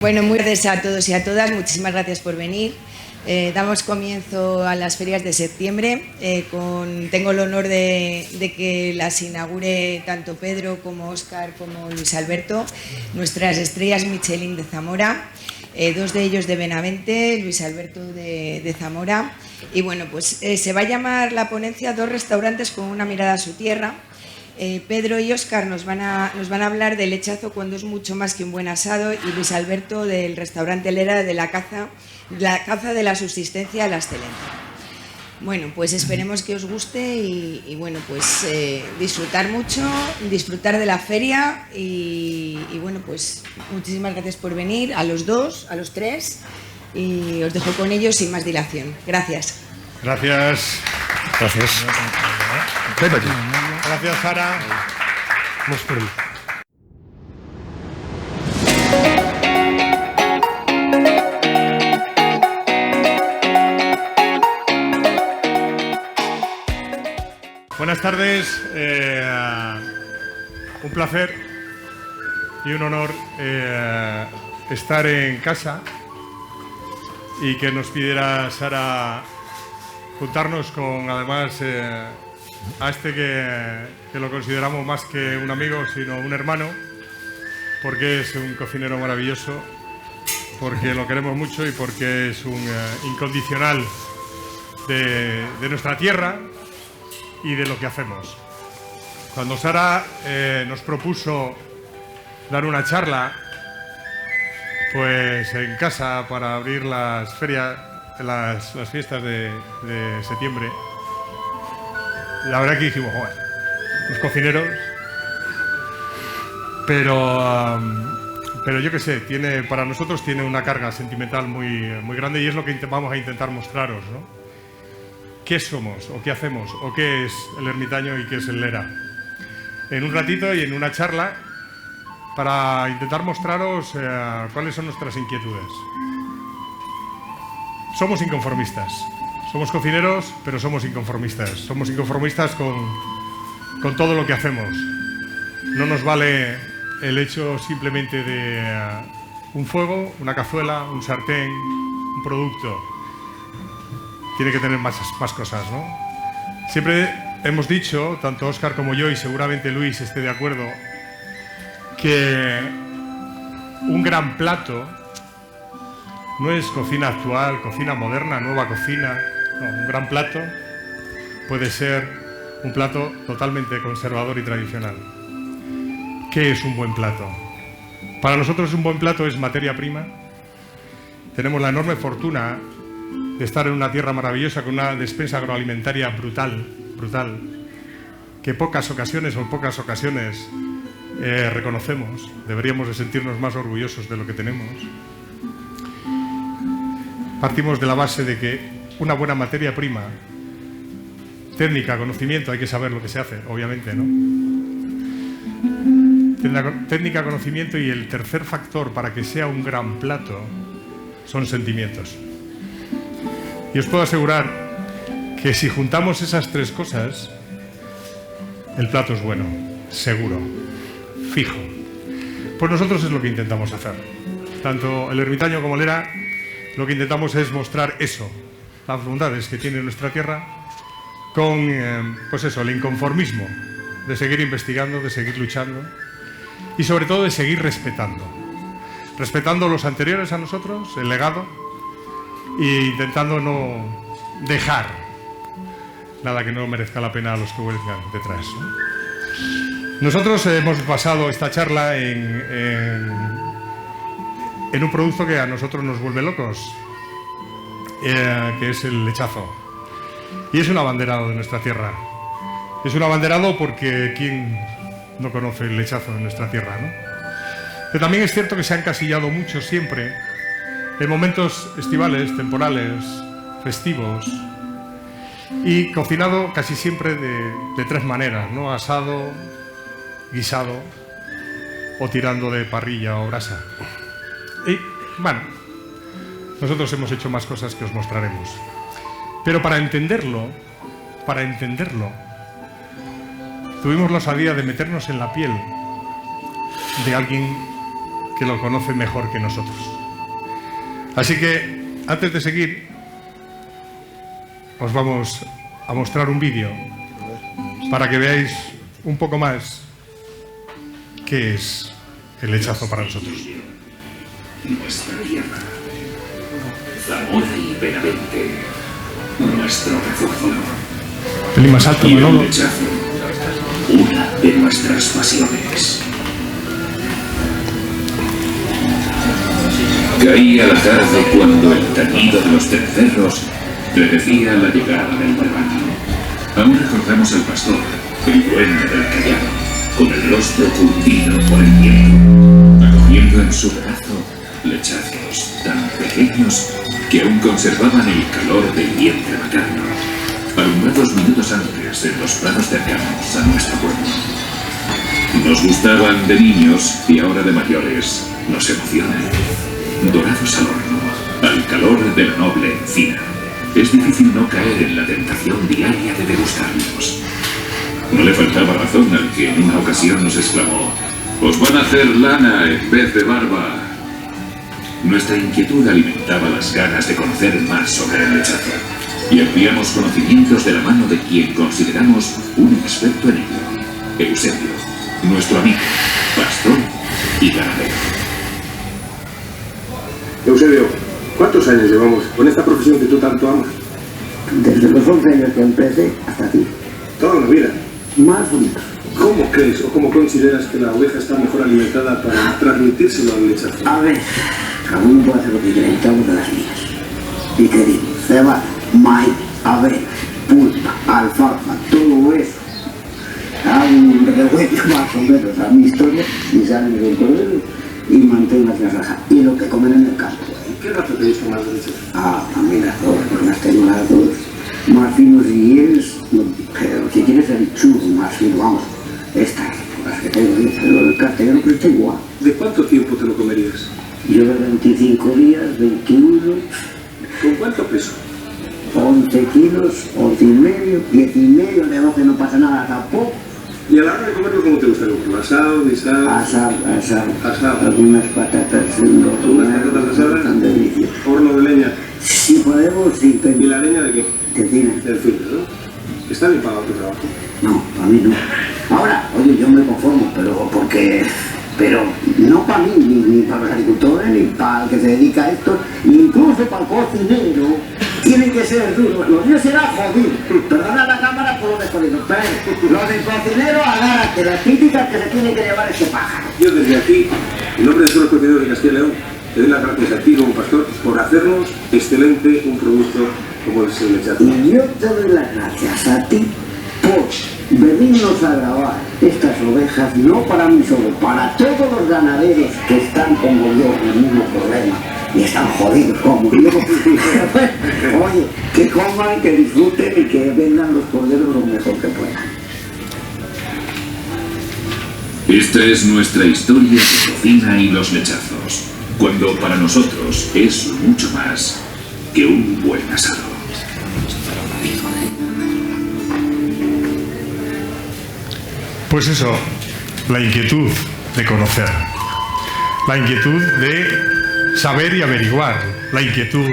Bueno, muy gracias a todos y a todas, muchísimas gracias por venir. Damos comienzo a las ferias de septiembre. Tengo el honor de que las inaugure tanto Pedro como Óscar como Luis Alberto, nuestras estrellas Michelin de Zamora, dos de ellos de Benavente, Luis Alberto de Zamora. Y bueno, pues se va a llamar la ponencia Dos restaurantes con una mirada a su tierra. Pedro y Óscar nos van a hablar del lechazo cuando es mucho más que un buen asado, y Luis Alberto del restaurante Lera, de la caza de la subsistencia a la excelencia. Bueno, pues esperemos que os guste y bueno, pues disfrutar mucho, disfrutar de la feria y bueno, pues muchísimas gracias por venir, a los dos, a los tres, y os dejo con ellos sin más dilación. Gracias. Gracias. Gracias. Gracias, Sara. Buenas tardes. Un placer y un honor estar en casa y que nos pidiera Sara juntarnos con, además, a este que lo consideramos más que un amigo, sino un hermano, porque es un cocinero maravilloso, porque lo queremos mucho y porque es un incondicional de nuestra tierra y de lo que hacemos. Cuando Sara nos propuso dar una charla, pues en casa, para abrir las ferias, las fiestas de septiembre, la verdad que dijimos, joder, los cocineros, pero yo qué sé, para nosotros tiene una carga sentimental muy grande, y es lo que vamos a intentar mostraros, ¿no? ¿Qué somos o qué hacemos o qué es el ermitaño y qué es el Lera? En un ratito y en una charla, para intentar mostraros cuáles son nuestras inquietudes. Somos inconformistas. Somos cocineros, pero somos inconformistas. Somos inconformistas con todo lo que hacemos. No nos vale el hecho simplemente de un fuego, una cazuela, un sartén, un producto. Tiene que tener más cosas, ¿no? Siempre hemos dicho, tanto Óscar como yo, y seguramente Luis esté de acuerdo, que un gran plato no es cocina actual, cocina moderna, nueva cocina. No, un gran plato puede ser un plato totalmente conservador y tradicional. ¿Qué es un buen plato? Para nosotros un buen plato es materia prima. Tenemos la enorme fortuna de estar en una tierra maravillosa con una despensa agroalimentaria brutal, que en pocas ocasiones reconocemos. Deberíamos de sentirnos más orgullosos de lo que tenemos. Partimos de la base de que una buena materia prima, técnica, conocimiento, hay que saber lo que se hace, obviamente, ¿no? Técnica, conocimiento, y el tercer factor para que sea un gran plato son sentimientos. Y os puedo asegurar que si juntamos esas tres cosas, el plato es bueno, seguro, fijo. Pues nosotros es lo que intentamos hacer. Tanto el ermitaño como Lera, lo que intentamos es mostrar eso, las bondades que tiene nuestra tierra, con pues eso, el inconformismo de seguir investigando, de seguir luchando y sobre todo de seguir respetando los anteriores a nosotros, el legado, e intentando no dejar nada que no merezca la pena a los que vengan detrás, ¿no? Nosotros hemos basado esta charla en un producto que a nosotros nos vuelve locos, que es el lechazo. Y es un abanderado de nuestra tierra. Es un abanderado porque ¿quién no conoce el lechazo de nuestra tierra, no? Pero también es cierto que se ha encasillado mucho siempre en momentos estivales, temporales, festivos, y cocinado casi siempre de tres maneras, ¿no? Asado, guisado o tirando de parrilla o brasa. Y bueno, nosotros hemos hecho más cosas que os mostraremos. Pero para entenderlo, tuvimos la osadía de meternos en la piel de alguien que lo conocen mejor que nosotros. Así que, antes de seguir, os vamos a mostrar un vídeo para que veáis un poco más qué es el lechazo para nosotros. Nuestra tierra, Zamora y Benavente, nuestro refugio. Pelín más alto, Y el Manolo. lechazo, una de nuestras pasiones. Caía la tarde cuando el tañido de los cencerros predecía la llegada del verano. Aún recordamos al pastor, el dueño del callado, con el rostro curtido por el viento, acogiendo en su brazo lechazos tan pequeños que aún conservaban el calor del vientre materno, alumbrados minutos antes en los prados cercanos a nuestro pueblo. Nos gustaban de niños y ahora de mayores nos emocionan. Dorados al horno, al calor de la noble encina, es difícil no caer en la tentación diaria de degustarlos. No le faltaba razón al que en una ocasión nos exclamó: «Os van a hacer lana en vez de barba». Nuestra inquietud alimentaba las ganas de conocer más sobre el lechazo, y ampliamos conocimientos de la mano de quien consideramos un experto en ello, Eusebio, nuestro amigo, pastor y ganadero. Eusebio, ¿cuántos años llevamos con esta profesión que tú tanto amas? Desde los 11 años que empecé hasta aquí. Toda la vida. Más o menos. ¿Cómo crees o cómo consideras que la oveja está mejor alimentada para transmitírselo al lechazo? A ver, cada uno puede hacer lo que quiera, y estamos de las mías. ¿Y qué digo? Cebada, maíz, avena, pulpa, alfalfa, todo eso. Hago un revuelto más o menos a mi historia y salen del cordero y mantengo las rajas. Y lo que comen en el campo. ¿Qué rato te gusta más del lechazo? Ah, a mí las dos, porque las tengo las dos. Más finos y es, pero si quieres el churro más fino, vamos, estas, las que tengo yo, pero el castellano que está igual. ¿De cuánto tiempo te lo comerías? Yo de 25 días, 21, ¿Con cuánto peso? 11 kilos, 11 y medio, 10 y medio, de 12 no pasa nada tampoco. ¿Y a la hora de comerlo cómo te gusta? ¿Asado, guisado? Asado, algunas patatas, ¿Unas patatas asadas? tan deliciosas. ¿Horno de leña? Si podemos, sí, pero ¿Y la leña de qué? de cine. Del filtro, ¿no? ¿Está bien pagado tu trabajo? No, para mí no. Ahora, oye, yo me conformo, pero no para mí, ni para los agricultores, ni para el que se dedica a esto, incluso para el cocinero, tiene que ser duro. Los míos será jodido. Perdona la cámara por lo de jodido, pero los del cocinero, agárrate, las críticas que se tiene que llevar este pájaro. Yo desde aquí, en nombre de todos los cocineros de Castilla y León, te doy las gracias a ti como pastor por hacernos excelente un producto como es el lechazo. Y yo te doy las gracias a ti por venirnos a grabar estas ovejas, no para mí solo, para todos los ganaderos que están como yo en el mismo problema y están jodidos como yo. Oye, que coman, que disfruten y que vendan los corderos lo mejor que puedan. Esta es nuestra historia de cocina y los lechazos, cuando para nosotros es mucho más que un buen asado. Pues eso, la inquietud de conocer, la inquietud de saber y averiguar, la inquietud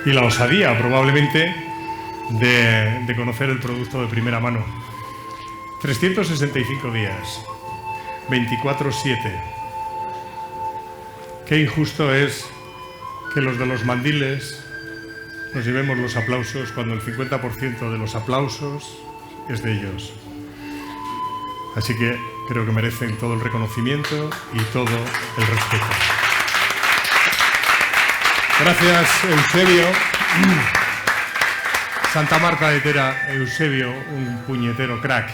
y la osadía probablemente de conocer el producto de primera mano. 365 días, 24/7. Qué injusto es que los de los mandiles nos llevemos los aplausos cuando el 50% de los aplausos es de ellos. Así que creo que merecen todo el reconocimiento y todo el respeto. Gracias, Eusebio. Santa Marta de Tera, Eusebio, un puñetero crack.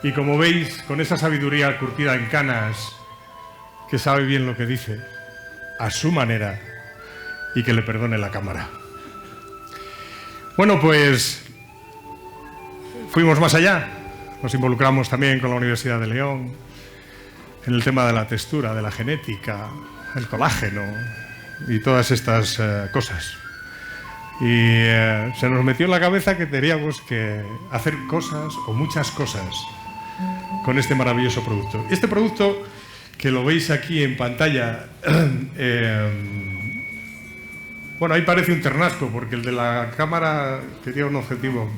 Y como veis, con esa sabiduría curtida en canas, que sabe bien lo que dice, a su manera, y que le perdone la cámara. Bueno, pues fuimos más allá. Nos involucramos también con la Universidad de León en el tema de la textura, de la genética, el colágeno y todas estas cosas. Y se nos metió en la cabeza que teníamos que hacer cosas o muchas cosas con este maravilloso producto. Este producto que lo veis aquí en pantalla, bueno, ahí parece un ternasco, porque el de la cámara tenía un objetivo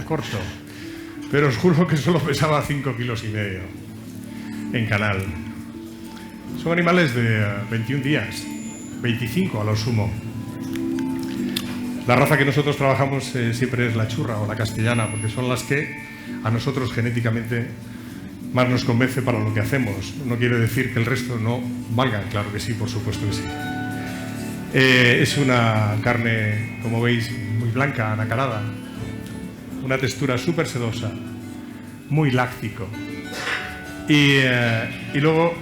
corto, pero os juro que solo pesaba 5,5 kilos en canal. Son animales de 21 días, 25 a lo sumo. La raza que nosotros trabajamos siempre es la churra o la castellana, porque son las que a nosotros genéticamente más nos convence para lo que hacemos. No quiere decir que el resto no valgan, claro que sí, por supuesto que sí. Es una carne, como veis, muy blanca, anacarada, una textura súper sedosa, muy láctico. Y luego,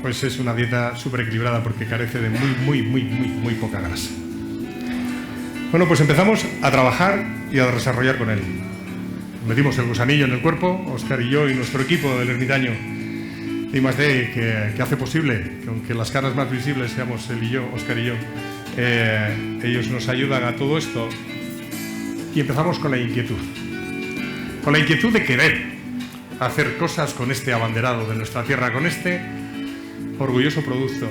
pues es una dieta súper equilibrada porque carece de muy poca grasa. Bueno, pues empezamos a trabajar y a desarrollar con él. Metimos el gusanillo en el cuerpo, Óscar y yo y nuestro equipo del ermitaño de I+D, que hace posible que aunque las caras más visibles seamos él y yo, Óscar y yo, ellos nos ayudan a todo esto. Y empezamos con la inquietud de querer hacer cosas con este abanderado de nuestra tierra, con este orgulloso producto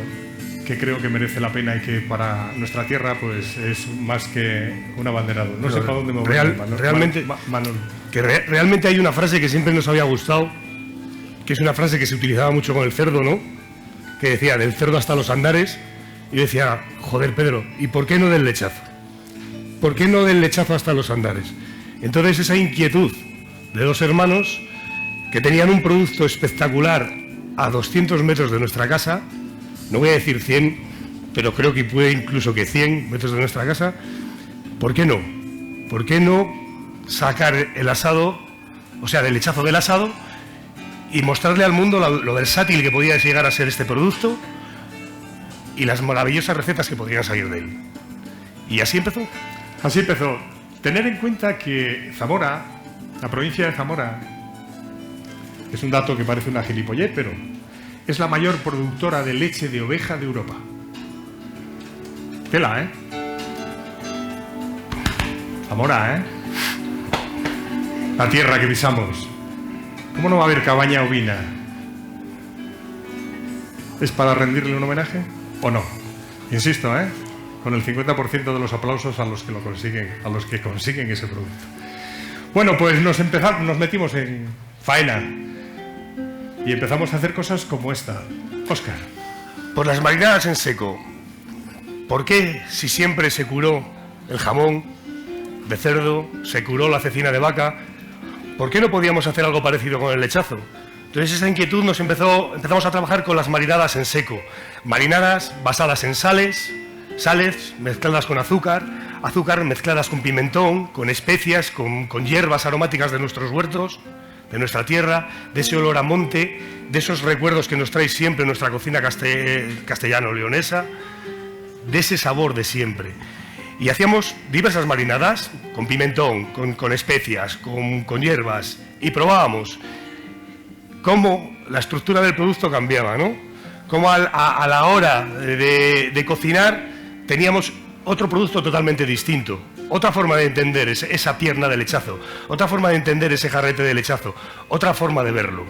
que creo que merece la pena y que para nuestra tierra pues es más que un abanderado. No sé para dónde me voy. Realmente, realmente hay una frase que siempre nos había gustado, que es una frase que se utilizaba mucho con el cerdo, ¿no? Que decía, del cerdo hasta los andares, y decía, joder, Pedro, ¿y por qué no del lechazo? ¿Por qué no del lechazo hasta los andares? Entonces esa inquietud de dos hermanos que tenían un producto espectacular a 200 metros de nuestra casa, no voy a decir 100, pero creo que puede incluso que 100 metros de nuestra casa, ¿por qué no? ¿Por qué no sacar el asado, o sea, del lechazo del asado, y mostrarle al mundo lo versátil que podía llegar a ser este producto y las maravillosas recetas que podrían salir de él? Y así empezó. Así empezó. Tener en cuenta que Zamora, la provincia de Zamora, es un dato que parece una gilipollez, pero es la mayor productora de leche de oveja de Europa. Tela, ¿eh? Zamora, ¿eh? La tierra que pisamos. ¿Cómo no va a haber cabaña ovina? ¿Es para rendirle un homenaje o no? Insisto, ¿eh? Con el 50% de los aplausos a los que lo consiguen, a los que consiguen ese producto. Bueno, pues nos metimos en faena y empezamos a hacer cosas como esta. Óscar. Por las marinadas en seco. ¿Por qué, si siempre se curó el jamón de cerdo, se curó la cecina de vaca, por qué no podíamos hacer algo parecido con el lechazo? Entonces esa inquietud empezamos a trabajar con las marinadas en seco. Marinadas basadas en sales mezcladas con azúcar mezcladas con pimentón, con especias, con hierbas aromáticas de nuestros huertos, de nuestra tierra, de ese olor a monte, de esos recuerdos que nos trae siempre nuestra cocina castellano-leonesa, de ese sabor de siempre. Y hacíamos diversas marinadas con pimentón, con especias, con hierbas, y probábamos cómo la estructura del producto cambiaba, ¿no? Cómo a la hora de cocinar teníamos otro producto totalmente distinto, otra forma de entender esa pierna de lechazo, otra forma de entender ese jarrete de lechazo, otra forma de verlo.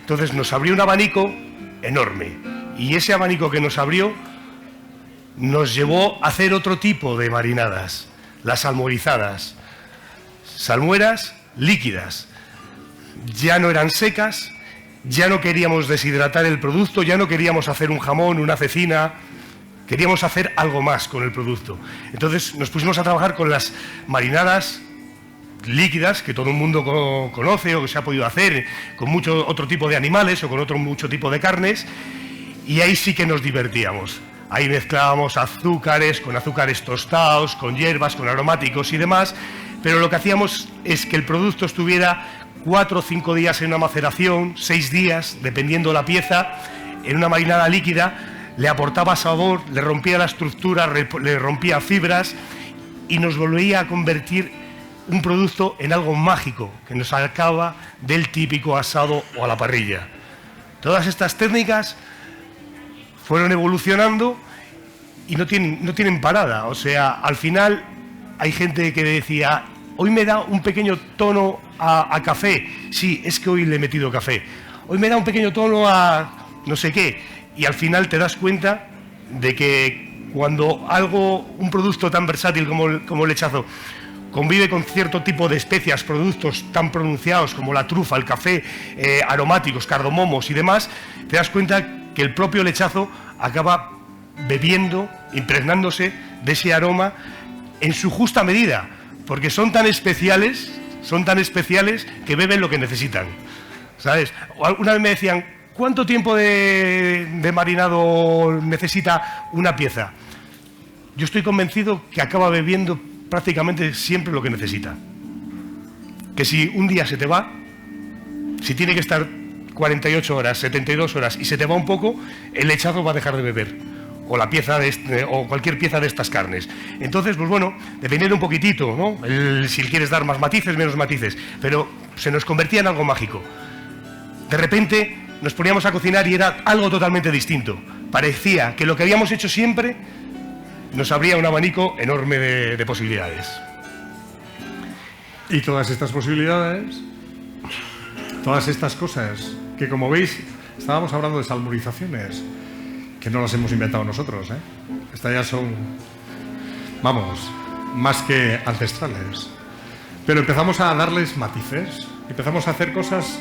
Entonces nos abrió un abanico enorme, y ese abanico que nos abrió nos llevó a hacer otro tipo de marinadas, las salmorizadas, salmueras líquidas. Ya no eran secas, ya no queríamos deshidratar el producto, ya no queríamos hacer un jamón, una cecina, queríamos hacer algo más con el producto. Entonces nos pusimos a trabajar con las marinadas líquidas, que todo el mundo conoce o que se ha podido hacer con mucho otro tipo de animales o con mucho tipo de carnes, y ahí sí que nos divertíamos. Ahí mezclábamos azúcares, con azúcares tostados, con hierbas, con aromáticos y demás, pero lo que hacíamos es que el producto estuviera 4 o 5 días en una maceración, 6 días, dependiendo la pieza, en una marinada líquida. Le aportaba sabor, le rompía la estructura, le rompía fibras y nos volvía a convertir un producto en algo mágico que nos sacaba del típico asado o a la parrilla. Todas estas técnicas fueron evolucionando y no tienen parada. O sea, al final hay gente que decía, hoy me da un pequeño tono a café. Sí, es que hoy le he metido café. Hoy me da un pequeño tono a no sé qué, y al final te das cuenta de que cuando un producto tan versátil como el lechazo convive con cierto tipo de especias, productos tan pronunciados como la trufa, el café, aromáticos, cardamomos y demás, te das cuenta que el propio lechazo acaba bebiendo, impregnándose de ese aroma en su justa medida, porque son tan especiales que beben lo que necesitan, ¿sabes? Una vez me decían, ¿cuánto tiempo de marinado necesita una pieza? Yo estoy convencido que acaba bebiendo prácticamente siempre lo que necesita. Que si un día se te va, si tiene que estar 48 horas, 72 horas y se te va un poco, el lechazo va a dejar de beber, o la pieza o cualquier pieza de estas carnes. Entonces, pues bueno, dependiendo un poquitito, ¿no? Si quieres dar más matices, menos matices, pero se nos convertía en algo mágico. De repente nos poníamos a cocinar y era algo totalmente distinto. Parecía que lo que habíamos hecho siempre nos abría un abanico enorme de posibilidades. Y todas estas posibilidades, todas estas cosas, que como veis, estábamos hablando de salmonizaciones, que no las hemos inventado nosotros, ¿eh? Estas ya son, vamos, más que ancestrales. Pero empezamos a darles matices, empezamos a hacer cosas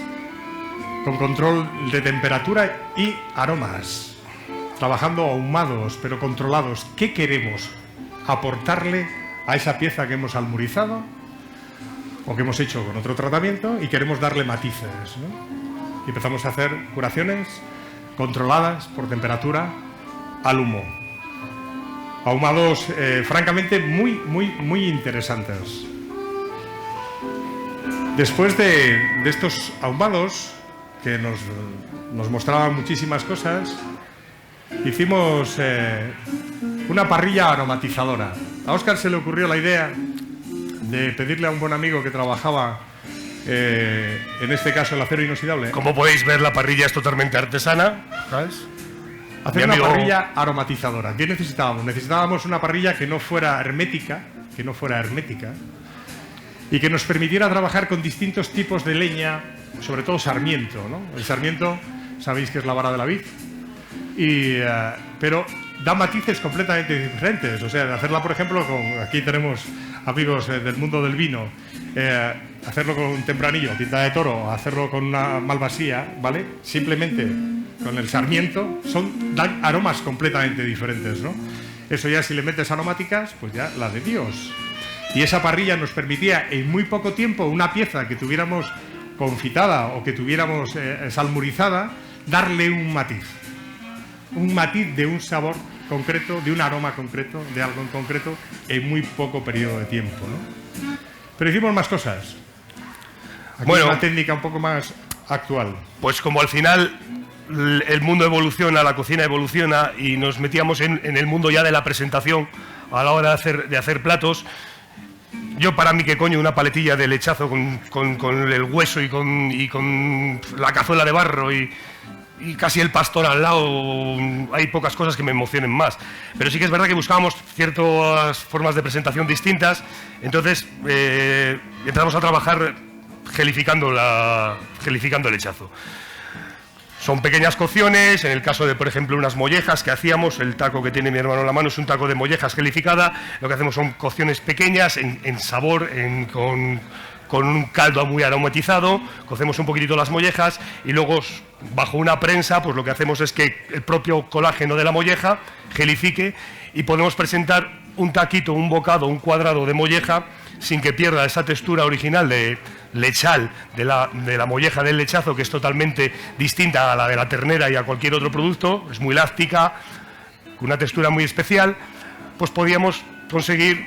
con control de temperatura y aromas, trabajando ahumados, pero controlados. ¿Qué queremos aportarle a esa pieza que hemos salmurizado o que hemos hecho con otro tratamiento y queremos darle matices, ¿no? Y empezamos a hacer curaciones controladas por temperatura al humo. Ahumados, francamente, muy interesantes. Después de estos ahumados, que nos mostraban muchísimas cosas, hicimos una parrilla aromatizadora. A Óscar se le ocurrió la idea de pedirle a un buen amigo que trabajaba, en este caso el acero inoxidable. Como podéis ver, la parrilla es totalmente artesana, ¿sabes? Hacer una parrilla aromatizadora. ¿Qué necesitábamos? Necesitábamos una parrilla que no fuera hermética, y que nos permitiera trabajar con distintos tipos de leña, sobre todo sarmiento, ¿no? El sarmiento, sabéis que es la vara de la vid, pero da matices completamente diferentes. O sea, de hacerla, por ejemplo, aquí tenemos amigos del mundo del vino, hacerlo con tempranillo, tinta de toro, hacerlo con una malvasía, ¿vale? Simplemente con el sarmiento, dan aromas completamente diferentes, ¿no? Eso ya, si le metes aromáticas, pues ya la de Dios. Y esa parrilla nos permitía en muy poco tiempo una pieza que tuviéramos confitada o que tuviéramos salmurizada, darle un matiz de un sabor concreto, de un aroma concreto, de algo en concreto, en muy poco periodo de tiempo, ¿no? Pero hicimos más cosas. Aquí bueno, una técnica un poco más actual. Pues como al final el mundo evoluciona, la cocina evoluciona y nos metíamos en el mundo ya de la presentación a la hora de hacer platos. Yo, para mí, que coño, una paletilla de lechazo con el hueso y con la cazuela de barro y casi el pastor al lado, hay pocas cosas que me emocionen más. Pero sí que es verdad que buscábamos ciertas formas de presentación distintas, entonces entramos a trabajar gelificando el lechazo. Son pequeñas cocciones, en el caso de, por ejemplo, unas mollejas que hacíamos, el taco que tiene mi hermano en la mano es un taco de mollejas gelificada, lo que hacemos son cocciones pequeñas en sabor, con un caldo muy aromatizado, cocemos un poquitito las mollejas y luego bajo una prensa pues lo que hacemos es que el propio colágeno de la molleja gelifique y podemos presentar un taquito, un bocado, un cuadrado de molleja sin que pierda esa textura original de lechal de la molleja del lechazo, que es totalmente distinta a la de la ternera y a cualquier otro producto, es muy elástica, con una textura muy especial. Pues podíamos conseguir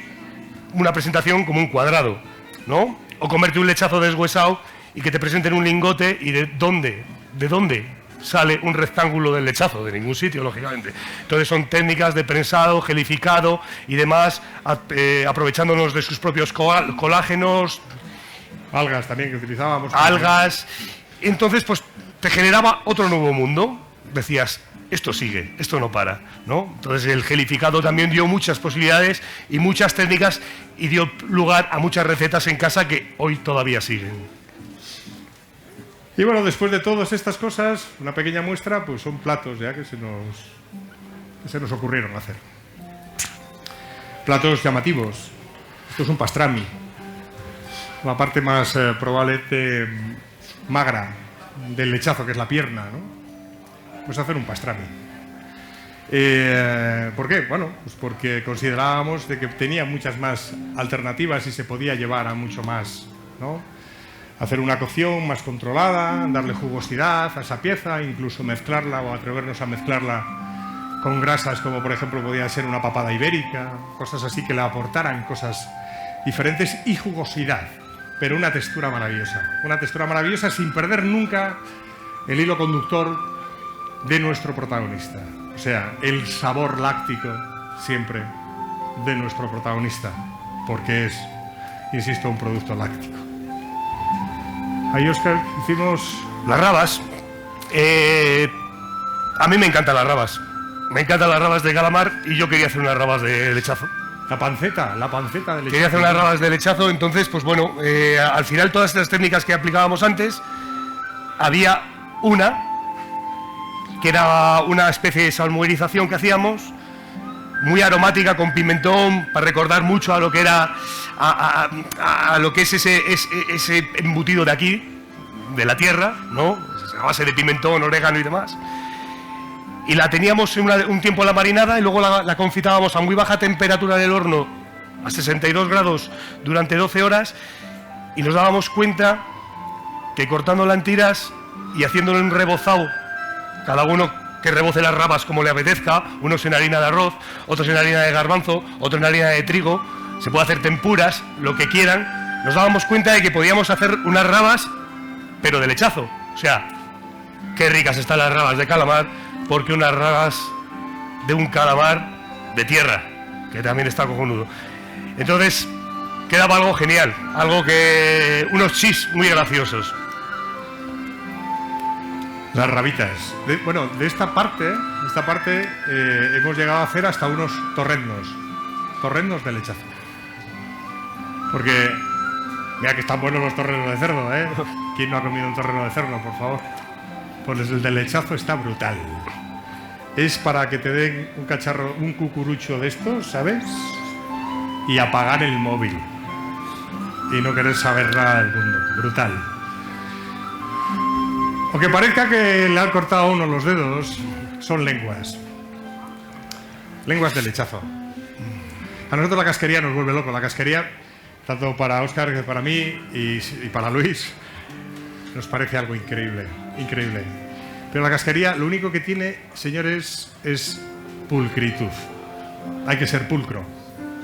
una presentación como un cuadrado, ¿no? O comerte un lechazo deshuesado y que te presenten un lingote y ¿de dónde sale un rectángulo del lechazo? De ningún sitio, lógicamente. Entonces son técnicas de prensado, gelificado y demás, aprovechándonos de sus propios colágenos. Algas también que utilizábamos. Algas. Entonces, pues te generaba otro nuevo mundo. Decías, esto sigue, esto no para, ¿no? Entonces el gelificado también dio muchas posibilidades y muchas técnicas y dio lugar a muchas recetas en casa que hoy todavía siguen. Y bueno, después de todas estas cosas, una pequeña muestra, pues son platos ya que se nos ocurrieron hacer. Platos llamativos. Esto es un pastrami. La parte más probablemente magra del lechazo, que es la pierna, ¿no? Pues hacer un pastrami. ¿Por qué? Bueno, pues porque considerábamos de que tenía muchas más alternativas y se podía llevar a mucho más, ¿no? Hacer una cocción más controlada, darle jugosidad a esa pieza, incluso mezclarla o atrevernos a mezclarla con grasas como por ejemplo podía ser una papada ibérica, cosas así que le aportaran cosas diferentes y jugosidad, pero una textura maravillosa sin perder nunca el hilo conductor de nuestro protagonista, o sea, el sabor láctico siempre de nuestro protagonista, porque es, insisto, un producto láctico. Ahí, Óscar, hicimos las rabas. A mí me encantan las rabas. Me encantan las rabas de calamar y yo quería hacer unas rabas de lechazo. La panceta de lechazo. Quería hacer unas rabas de lechazo, entonces, pues bueno, al final todas estas técnicas que aplicábamos antes, había una que era una especie de salmuerización que hacíamos, muy aromática, con pimentón, para recordar mucho a lo que era a lo que es ese embutido de aquí, de la tierra, ¿no? A base de pimentón, orégano y demás. Y la teníamos un tiempo en la marinada y luego la confitábamos a muy baja temperatura del horno, a 62 grados durante 12 horas, y nos dábamos cuenta que cortándola en tiras y haciéndolo en rebozado, cada uno que reboce las rabas como le apetezca, unos en harina de arroz, otros en harina de garbanzo, otros en harina de trigo, se puede hacer tempuras, lo que quieran. Nos dábamos cuenta de que podíamos hacer unas rabas, pero de lechazo. O sea, qué ricas están las rabas de calamar, porque unas rabas de un calamar de tierra, que también está cojonudo. Entonces, quedaba algo genial, unos chis muy graciosos. Las rabitas. De esta parte hemos llegado a hacer hasta unos torrendos de lechazo. Porque, mira que están buenos los torrenos de cerdo, ¿eh? ¿Quién no ha comido un torreno de cerdo, por favor? Pues el de lechazo está brutal. Es para que te den un cacharro, un cucurucho de estos, ¿sabes? Y apagar el móvil. Y no querer saber nada del mundo. Brutal. Aunque parezca que le han cortado a uno los dedos, son lenguas. Lenguas de lechazo. A nosotros la casquería nos vuelve loco. La casquería, tanto para Óscar que para mí y para Luis, nos parece algo increíble. Increíble. Pero la casquería lo único que tiene, señores, es pulcritud. Hay que ser pulcro.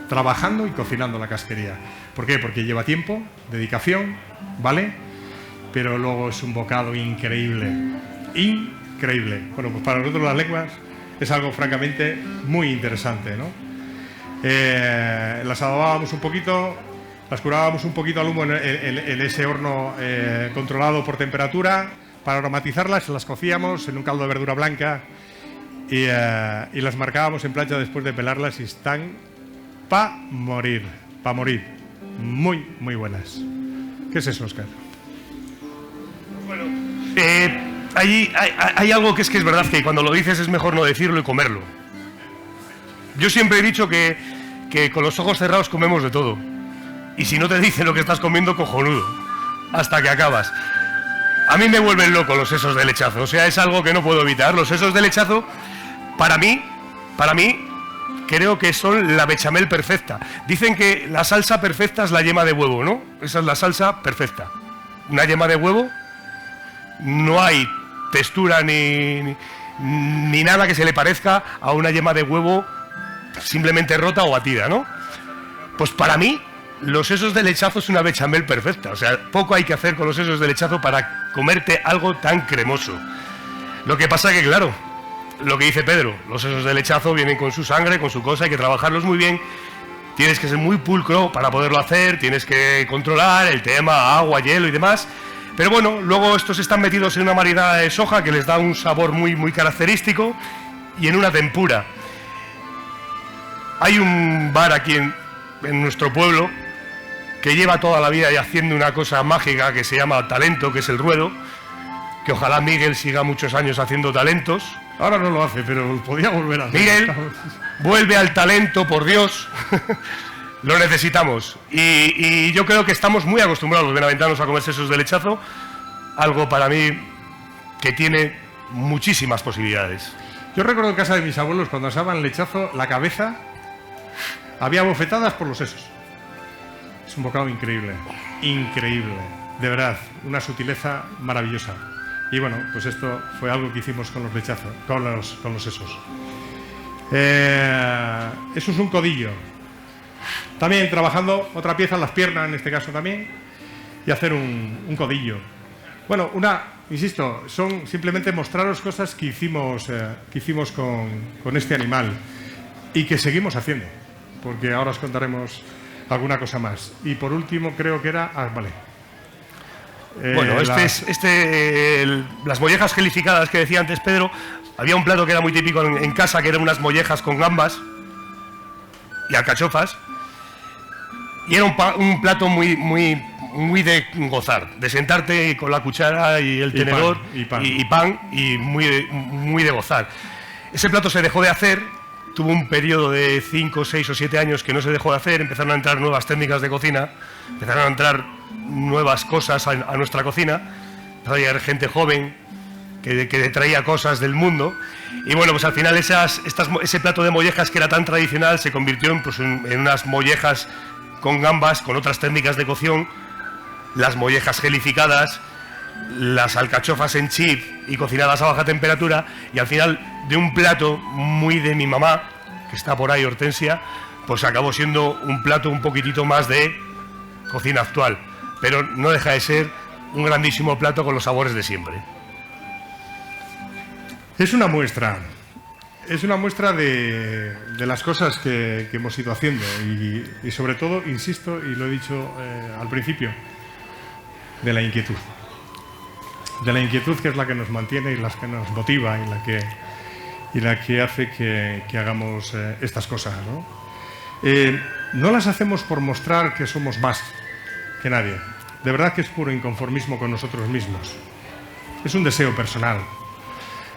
Trabajando y cocinando la casquería. ¿Por qué? Porque lleva tiempo, dedicación, ¿vale? Pero luego es un bocado increíble. Increíble. Bueno, pues para nosotros las lenguas es algo francamente muy interesante, ¿no? Las adobábamos un poquito, las curábamos un poquito al humo en ese horno controlado por temperatura. Para aromatizarlas las cocíamos en un caldo de verdura blanca y las marcábamos en plancha después de pelarlas y están pa' morir. Muy, muy buenas. ¿Qué es eso, Óscar? Bueno, hay algo que es verdad, que cuando lo dices es mejor no decirlo y comerlo. Yo siempre he dicho que con los ojos cerrados comemos de todo. Y si no te dicen lo que estás comiendo, cojonudo. Hasta que acabas. A mí me vuelven loco los sesos de lechazo. O sea, es algo que no puedo evitar. Los sesos de lechazo, para mí, creo que son la bechamel perfecta. Dicen que la salsa perfecta es la yema de huevo, ¿no? Esa es la salsa perfecta. Una yema de huevo, no hay textura ni nada que se le parezca a una yema de huevo simplemente rota o batida, ¿no? Pues para mí, los sesos de lechazo es una bechamel perfecta. O sea, poco hay que hacer con los sesos de lechazo para comerte algo tan cremoso. Lo que pasa que, claro, lo que dice Pedro, los sesos de lechazo vienen con su sangre, con su cosa, hay que trabajarlos muy bien. Tienes que ser muy pulcro para poderlo hacer, tienes que controlar el tema, agua, hielo y demás. Pero bueno, luego estos están metidos en una marinada de soja que les da un sabor muy, muy característico y en una tempura. Hay un bar aquí en nuestro pueblo que lleva toda la vida y haciendo una cosa mágica que se llama talento, que es el ruedo, que ojalá Miguel siga muchos años haciendo talentos. Ahora no lo hace, pero podía volver a hacer. Miguel, vuelve al talento, por Dios. Lo necesitamos. Y yo creo que estamos muy acostumbrados los benaventanos a comer sesos de lechazo, algo para mí que tiene muchísimas posibilidades. Yo recuerdo en casa de mis abuelos, cuando asaban lechazo, la cabeza había bofetadas por los sesos. Es un bocado increíble, increíble, de verdad, una sutileza maravillosa. Y bueno, pues esto fue algo que hicimos con los lechazos, con los sesos. Eso es un codillo. También trabajando otra pieza en las piernas, en este caso también, y hacer un codillo. Bueno, insisto, son simplemente mostraros cosas que hicimos con este animal y que seguimos haciendo, porque ahora os contaremos alguna cosa más. Y por último creo que era... vale. Bueno, las mollejas gelificadas que decía antes Pedro, había un plato que era muy típico en casa, que eran unas mollejas con gambas y alcachofas, y era un plato muy de gozar, de sentarte con la cuchara y el tenedor y pan, y muy de gozar. Ese plato se dejó de hacer, tuvo un periodo de 5, 6 o 7 años que no se dejó de hacer, empezaron a entrar nuevas técnicas de cocina, empezaron a entrar nuevas cosas a nuestra cocina, empezó a llegar gente joven que traía cosas del mundo, y bueno, pues al final ese plato de mollejas que era tan tradicional se convirtió en unas mollejas con gambas, con otras técnicas de cocción, las mollejas gelificadas, las alcachofas en chip y cocinadas a baja temperatura, y al final de un plato muy de mi mamá, que está por ahí, Hortensia, pues acabó siendo un plato un poquitito más de cocina actual, pero no deja de ser un grandísimo plato con los sabores de siempre. Es una muestra de las cosas que hemos ido haciendo y sobre todo, insisto, y lo he dicho al principio, de la inquietud. De la inquietud, que es la que nos mantiene y la que nos motiva y la que hace que hagamos estas cosas, ¿no? No las hacemos por mostrar que somos más que nadie. De verdad que es puro inconformismo con nosotros mismos. Es un deseo personal.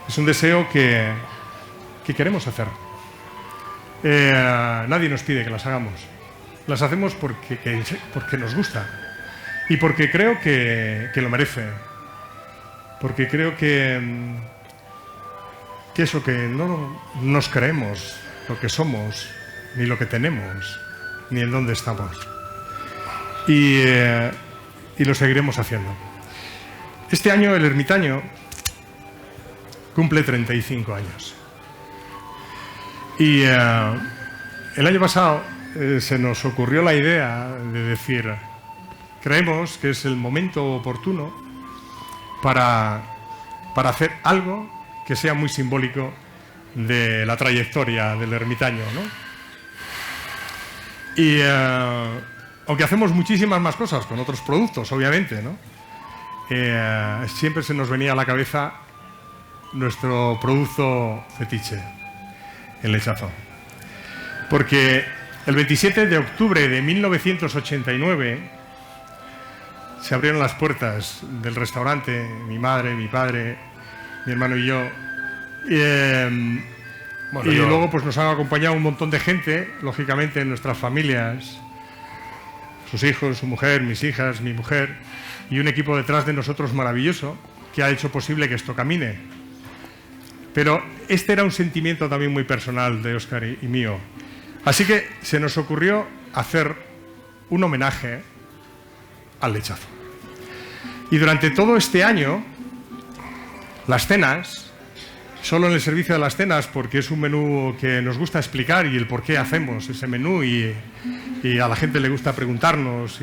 Es un deseo que queremos hacer. Nadie nos pide que las hagamos. Las hacemos porque nos gusta y porque creo que lo merece. Porque creo que eso, que no nos creemos lo que somos, ni lo que tenemos, ni en dónde estamos. Y lo seguiremos haciendo. Este año el ermitaño cumple 35 años. Y el año pasado se nos ocurrió la idea de decir, creemos que es el momento oportuno para hacer algo que sea muy simbólico de la trayectoria del ermitaño, ¿no? Y aunque hacemos muchísimas más cosas con otros productos, obviamente, ¿no? Siempre se nos venía a la cabeza nuestro producto fetiche, el lechazo. Porque el 27 de octubre de 1989 se abrieron las puertas del restaurante, mi madre, mi padre, mi hermano y yo. Luego pues nos han acompañado un montón de gente, lógicamente en nuestras familias, sus hijos, su mujer, mis hijas, mi mujer, y un equipo detrás de nosotros maravilloso que ha hecho posible que esto camine. Pero este era un sentimiento también muy personal de Óscar y mío. Así que se nos ocurrió hacer un homenaje al lechazo. Y durante todo este año, las cenas, solo en el servicio de las cenas, porque es un menú que nos gusta explicar y el por qué hacemos ese menú, y a la gente le gusta preguntarnos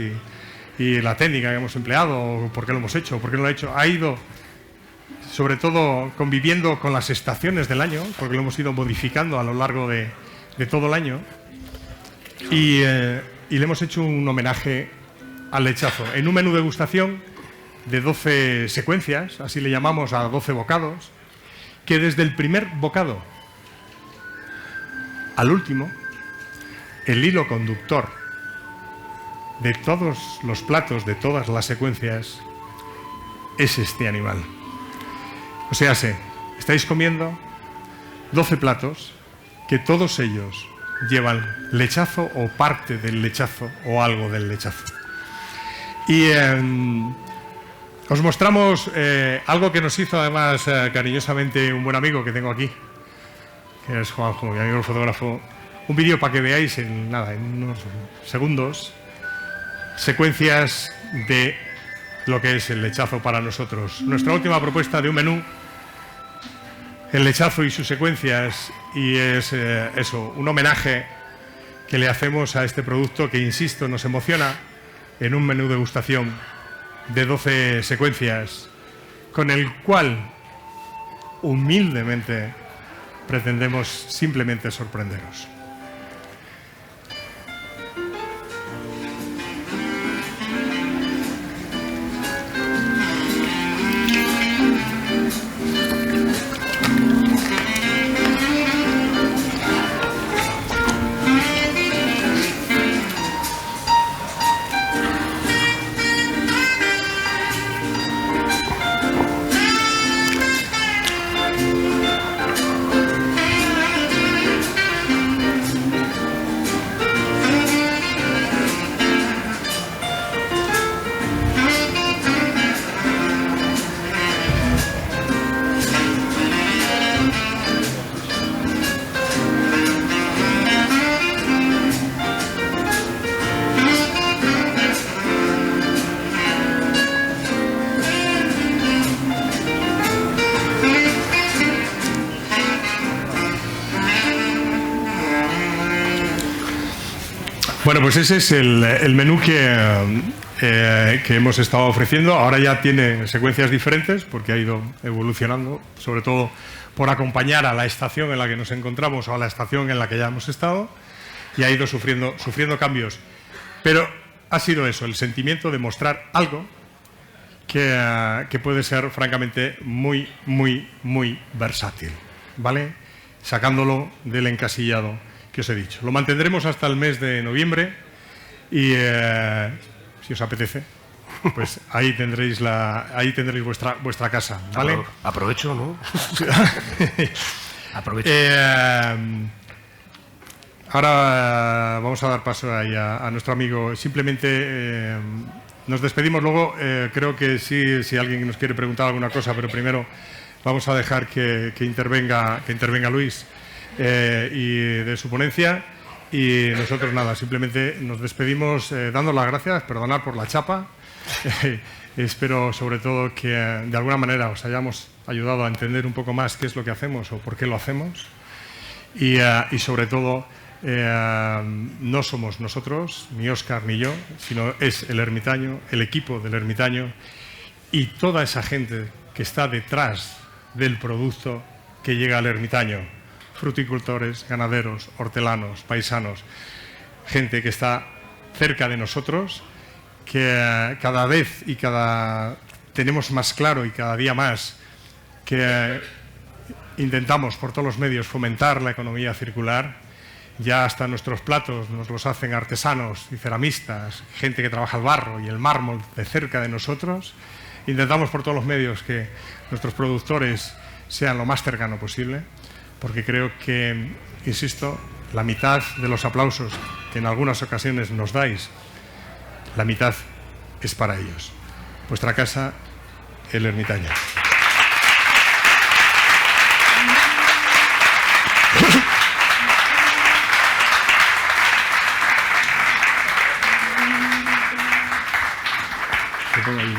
y la técnica que hemos empleado, por qué lo hemos hecho, por qué no lo ha hecho, ha ido sobre todo conviviendo con las estaciones del año, porque lo hemos ido modificando a lo largo de todo el año, y le hemos hecho un homenaje al lechazo en un menú de degustación de 12 secuencias, así le llamamos a 12 bocados, que desde el primer bocado al último, el hilo conductor de todos los platos, de todas las secuencias, es este animal. O sea, estáis comiendo 12 platos que todos ellos llevan lechazo o parte del lechazo o algo del lechazo. Y os mostramos algo que nos hizo además cariñosamente un buen amigo que tengo aquí, que es Juanjo, mi amigo el fotógrafo. Un vídeo para que veáis en unos segundos secuencias de lo que es el lechazo para nosotros. Nuestra última propuesta de un menú, el lechazo y sus secuencias, y es eso, un homenaje que le hacemos a este producto que, insisto, nos emociona, en un menú degustación de 12 secuencias, con el cual humildemente pretendemos simplemente sorprenderos. Bueno, pues ese es el menú que hemos estado ofreciendo. Ahora ya tiene secuencias diferentes porque ha ido evolucionando, sobre todo por acompañar a la estación en la que nos encontramos o a la estación en la que ya hemos estado, y ha ido sufriendo cambios. Pero ha sido eso, el sentimiento de mostrar algo que puede ser francamente muy, muy, muy versátil, ¿vale? Sacándolo del encasillado que os he dicho. Lo mantendremos hasta el mes de noviembre y si os apetece, pues ahí tendréis vuestra casa, ¿vale? Aprovecho, ¿no? Aprovecho. Ahora vamos a dar paso ahí a nuestro amigo. Simplemente nos despedimos luego. Creo que sí, si alguien nos quiere preguntar alguna cosa, pero primero vamos a dejar que intervenga Luis y de su ponencia, y nosotros nada, simplemente nos despedimos dando las gracias, perdonar por la chapa. Espero sobre todo que de alguna manera os hayamos ayudado a entender un poco más qué es lo que hacemos o por qué lo hacemos, y sobre todo no somos nosotros, ni Óscar ni yo, sino es el Ermitaño, el equipo del Ermitaño y toda esa gente que está detrás del producto que llega al Ermitaño. Fruticultores, ganaderos, hortelanos, paisanos, gente que está cerca de nosotros, que cada vez tenemos más claro y cada día más que intentamos por todos los medios fomentar la economía circular. Ya hasta nuestros platos nos los hacen artesanos y ceramistas, gente que trabaja el barro y el mármol de cerca de nosotros. Intentamos por todos los medios que nuestros productores sean lo más cercano posible, porque creo que, insisto, la mitad de los aplausos que en algunas ocasiones nos dais, la mitad es para ellos. Vuestra casa, el Ermitaño. Te pongo ahí,